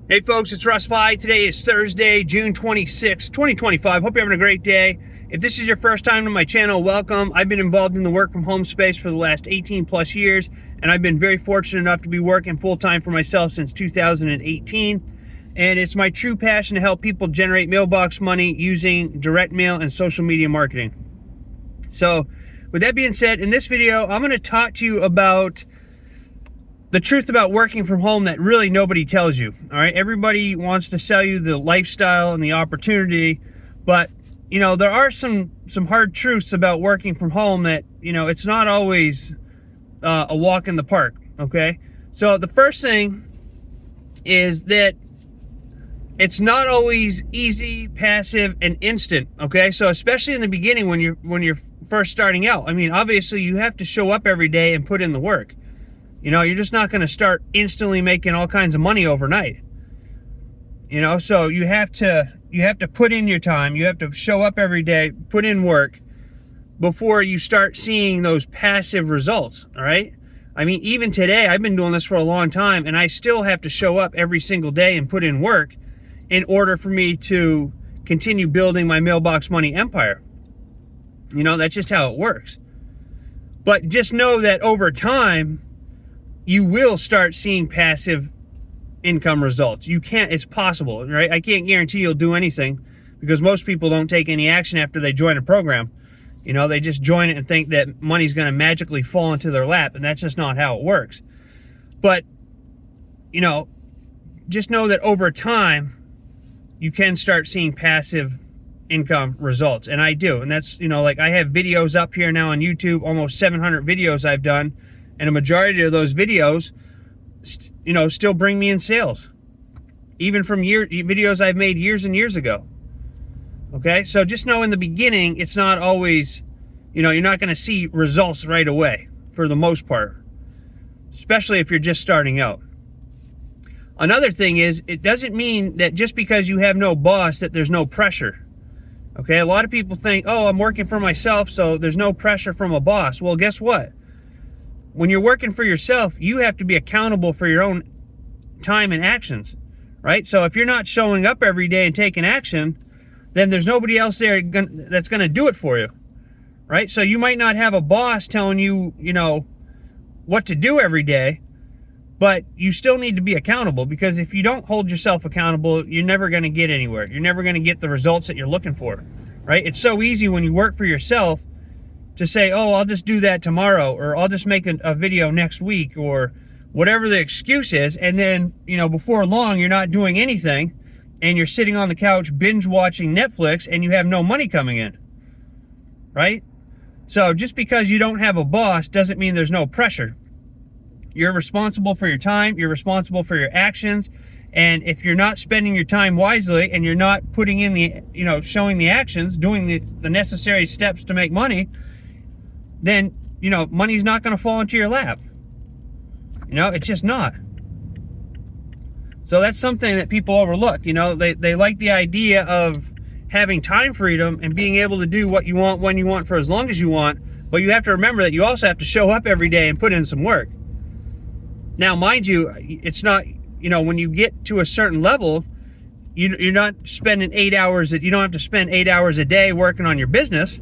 Hey folks, it's Russ. Today is Thursday, June 26, 2025. Hope you're having a great day. If this is your first time to my channel, welcome. I've been involved in the work from home space for the last 18 plus years, and I've been very fortunate enough to be working full time for myself since 2018. And it's my true passion to help people generate mailbox money using direct mail and social media marketing. So with that being said, in this video, I'm going to talk to you about the truth about working from home that really nobody tells you. All right, everybody wants to sell you the lifestyle and the opportunity, but you know, there are some hard truths about working from home that, you know, it's not always a walk in the park. Okay, so the first thing is that it's not always easy, passive, and instant. Okay, so especially in the beginning when you're first starting out, I mean, obviously you have to show up every day and put in the work. You know, you're just not going to start instantly making all kinds of money overnight. You know, so you have to put in your time. You have to show up every day, put in work before you start seeing those passive results. All right. I mean, even today, I've been doing this for a long time, and I still have to show up every single day and put in work in order for me to continue building my mailbox money empire. You know, that's just how it works. But just know that over time, you will start seeing passive income results. It's possible, right? I can't guarantee you'll do anything because most people don't take any action after they join a program. You know, they just join it and think that money's going to magically fall into their lap, and that's just not how it works. But, you know, just know that over time, you can start seeing passive income results, and I do. And that's, you know, like I have videos up here now on YouTube, almost 700 videos I've done. And a majority of those videos, you know, still bring me in sales, even from videos I've made years and years ago. Okay, so just know in the beginning, it's not always, you know, you're not going to see results right away for the most part, especially if you're just starting out. Another thing is, it doesn't mean that just because you have no boss that there's no pressure. Okay, a lot of people think, oh, I'm working for myself, so there's no pressure from a boss. Well, guess what? When you're working for yourself, you have to be accountable for your own time and actions, right? So if you're not showing up every day and taking action, then there's nobody else there that's going to do it for you, right? So you might not have a boss telling you, you know, what to do every day, but you still need to be accountable, because if you don't hold yourself accountable, you're never going to get anywhere. You're never going to get the results that you're looking for, right? It's so easy when you work for yourself to say, oh, I'll just do that tomorrow, or I'll just make a video next week, or whatever the excuse is. And then, you know, before long, you're not doing anything and you're sitting on the couch binge watching Netflix and you have no money coming in, right? So just because you don't have a boss doesn't mean there's no pressure. You're responsible for your time. You're responsible for your actions. And if you're not spending your time wisely and you're not putting in the, you know, showing the actions, doing the necessary steps to make money, then, you know, money's not going to fall into your lap. You know, it's just not. So that's something that people overlook. You know, they like the idea of having time freedom and being able to do what you want, when you want, for as long as you want. But you have to remember that you also have to show up every day and put in some work. Now, mind you, it's not, you know, when you get to a certain level, you're not spending 8 hours, you don't have to spend 8 hours a day working on your business.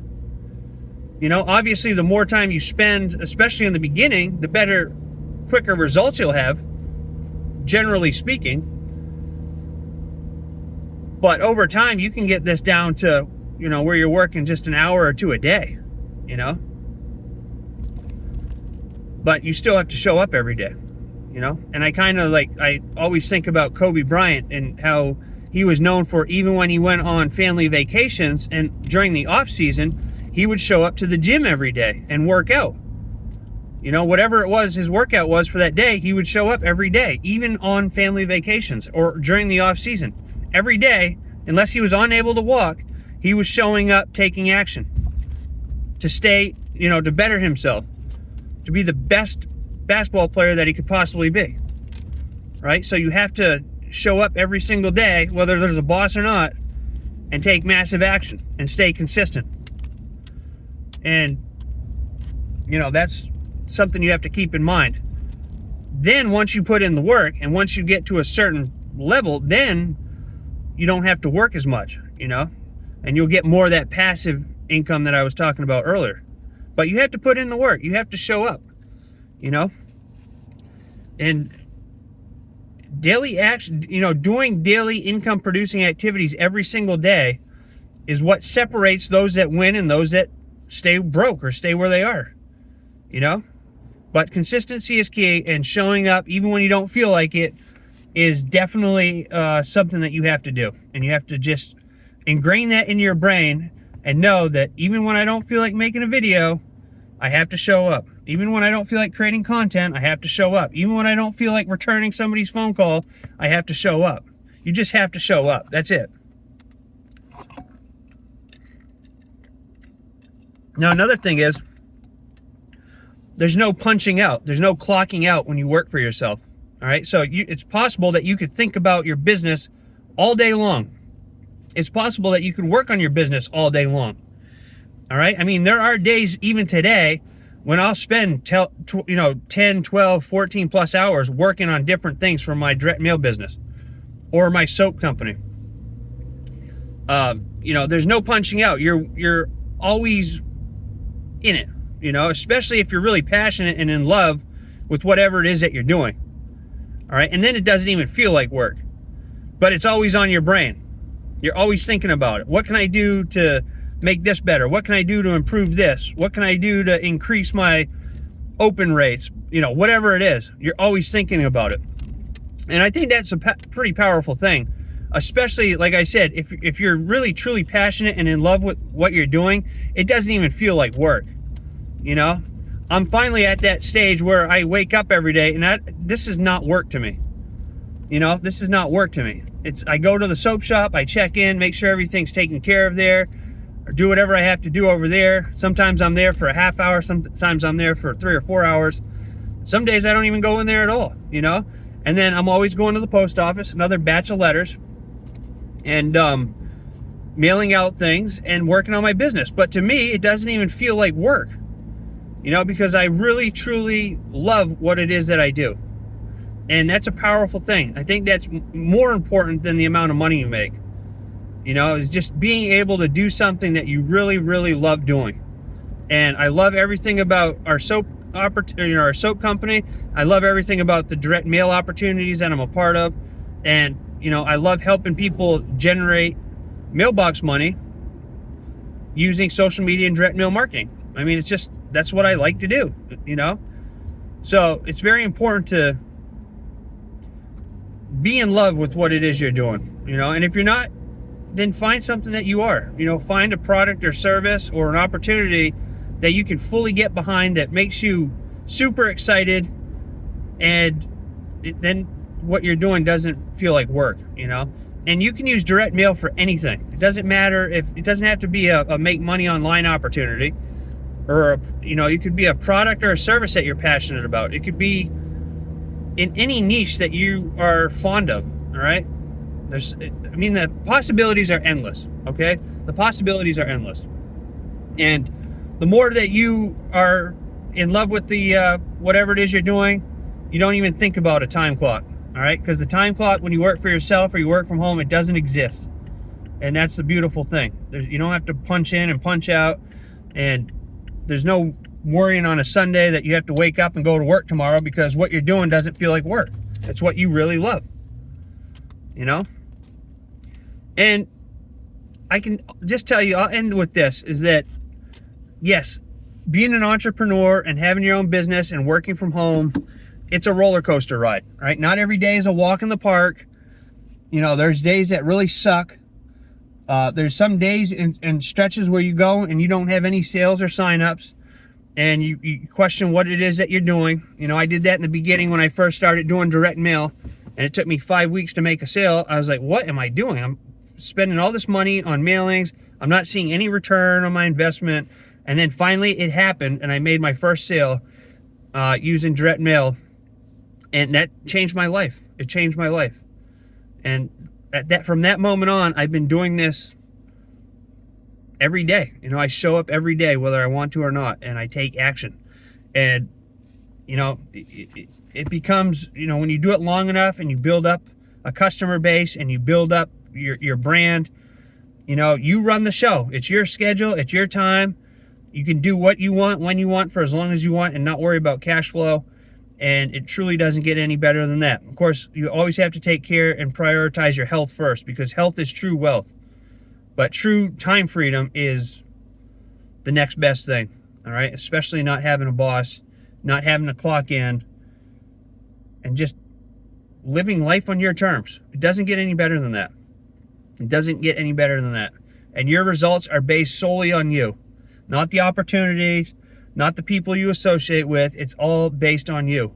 You know, obviously, the more time you spend, especially in the beginning, the better, quicker results you'll have, generally speaking. But over time, you can get this down to, you know, where you're working just an hour or two a day, you know. But you still have to show up every day, you know. And I always think about Kobe Bryant and how he was known for, even when he went on family vacations and during the off season, he would show up to the gym every day and work out. You know, whatever it was his workout was for that day, he would show up every day, even on family vacations or during the off season. Every day, unless he was unable to walk, he was showing up, taking action to stay, you know, to better himself, to be the best basketball player that he could possibly be, right? So you have to show up every single day, whether there's a boss or not, and take massive action and stay consistent. And, you know, that's something you have to keep in mind. Then once you put in the work and once you get to a certain level, then you don't have to work as much, and you'll get more of that passive income that I was talking about earlier. But you have to put in the work. You have to show up, and daily action, doing daily income producing activities every single day is what separates those that win and those that stay broke or stay where they are, But consistency is key, and showing up even when you don't feel like it is definitely something that you have to do. And you have to just ingrain that in your brain and know that even when I don't feel like making a video, I have to show up. Even when I don't feel like creating content, I have to show up. Even when I don't feel like returning somebody's phone call, I have to show up. You just have to show up. That's it. Now, another thing is, there's no punching out. There's no clocking out when you work for yourself. All right? So it's possible that you could think about your business all day long. It's possible that you could work on your business all day long. All right? I mean, there are days, even today, when I'll spend 10, 12, 14 plus hours working on different things for my direct mail business or my soap company. There's no punching out. You're always in it, especially if you're really passionate and in love with whatever it is that you're doing. All right. And then it doesn't even feel like work, but it's always on your brain. You're always thinking about it. What can I do to make this better? What can I do to improve this? What can I do to increase my open rates? Whatever it is, you're always thinking about it. And I think that's a pretty powerful thing, especially, like I said, if you're really truly passionate and in love with what you're doing, it doesn't even feel like work. I'm finally at that stage where I wake up every day and this is not work to me. This is not work to me. I go to the soap shop, I check in, make sure everything's taken care of there, or do whatever I have to do over there. Sometimes I'm there for a half hour, sometimes I'm there for 3 or 4 hours. Some days I don't even go in there at all, And then I'm always going to the post office, another batch of letters, and mailing out things and working on my business. But to me, it doesn't even feel like work, because I really, truly love what it is that I do. And that's a powerful thing. I think that's more important than the amount of money you make. Is just being able to do something that you really, really love doing. And I love everything about our soap our soap company. I love everything about the direct mail opportunities that I'm a part of. And, I love helping people generate mailbox money using social media and direct mail marketing. I mean, that's what I like to do, So it's very important to be in love with what it is you're doing, and if you're not, then find something that you are, find a product or service or an opportunity that you can fully get behind that makes you super excited, and then what you're doing doesn't feel like work, and you can use direct mail for anything. It doesn't matter it doesn't have to be a make money online opportunity, or you could be a product or a service that you're passionate about. It could be in any niche that you are fond of. All right. The possibilities are endless. Okay. The possibilities are endless. And the more that you are in love with the, whatever it is you're doing, you don't even think about a time clock. All right. Because the time clock, when you work for yourself or you work from home, it doesn't exist. And that's the beautiful thing. You don't have to punch in and punch out, and there's no worrying on a Sunday that you have to wake up and go to work tomorrow, because what you're doing doesn't feel like work. It's what you really love, And I can just tell you, I'll end with this, is that, yes, being an entrepreneur and having your own business and working from home, it's a roller coaster ride, right? Not every day is a walk in the park. There's days that really suck. There's some days and stretches where you go and you don't have any sales or signups, and you question what it is that you're doing. I did that in the beginning when I first started doing direct mail, and it took me 5 weeks to make a sale. I was like, what am I doing? I'm spending all this money on mailings. I'm not seeing any return on my investment. And then finally it happened, and I made my first sale using direct mail, and that changed my life. It changed my life. And from that moment on, I've been doing this every day. I show up every day, whether I want to or not, and I take action. And, it becomes, when you do it long enough and you build up a customer base and you build up your brand. You know, you run the show. It's your schedule. It's your time. You can do what you want, when you want, for as long as you want, and not worry about cash flow. And it truly doesn't get any better than that. Of course, you always have to take care and prioritize your health first, because health is true wealth. But true time freedom is the next best thing, all right? Especially not having a boss, not having to clock in, and just living life on your terms. It doesn't get any better than that. It doesn't get any better than that. And your results are based solely on you, not the opportunities, not the people you associate with. It's all based on you.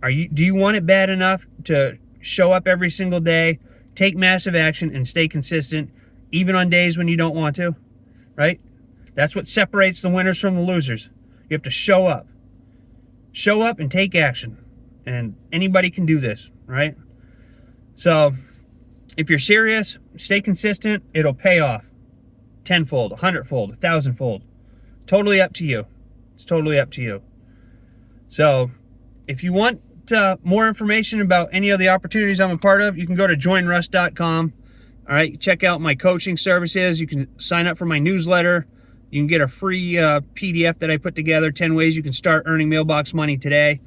Do you want it bad enough to show up every single day, take massive action, and stay consistent, even on days when you don't want to, right? That's what separates the winners from the losers. You have to show up. Show up and take action. And anybody can do this, right? So if you're serious, stay consistent. It'll pay off tenfold, 100-fold, 1,000-fold. Totally up to you. It's totally up to you. So if you want more information about any of the opportunities I'm a part of, you can go to joinruss.com. All right, check out my coaching services. You can sign up for my newsletter. You can get a free PDF that I put together, 10 ways you can start earning mailbox money today.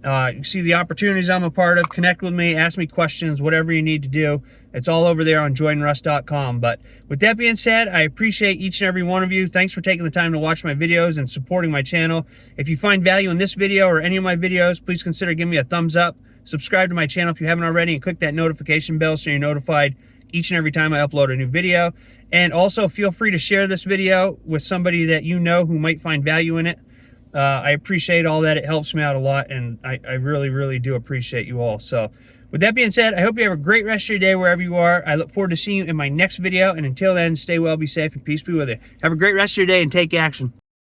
You can see the opportunities I'm a part of. Connect with me, ask me questions, whatever you need to do. It's all over there on joinruss.com. But with that being said, I appreciate each and every one of you. Thanks for taking the time to watch my videos and supporting my channel. If you find value in this video or any of my videos, please consider giving me a thumbs up. Subscribe to my channel if you haven't already, and click that notification bell so you're notified each and every time I upload a new video. And also feel free to share this video with somebody that you know who might find value in it. I appreciate all that. It helps me out a lot, and I really, really do appreciate you all. So with that being said, I hope you have a great rest of your day wherever you are. I look forward to seeing you in my next video, and until then, stay well, be safe, and peace be with you. Have a great rest of your day and take action.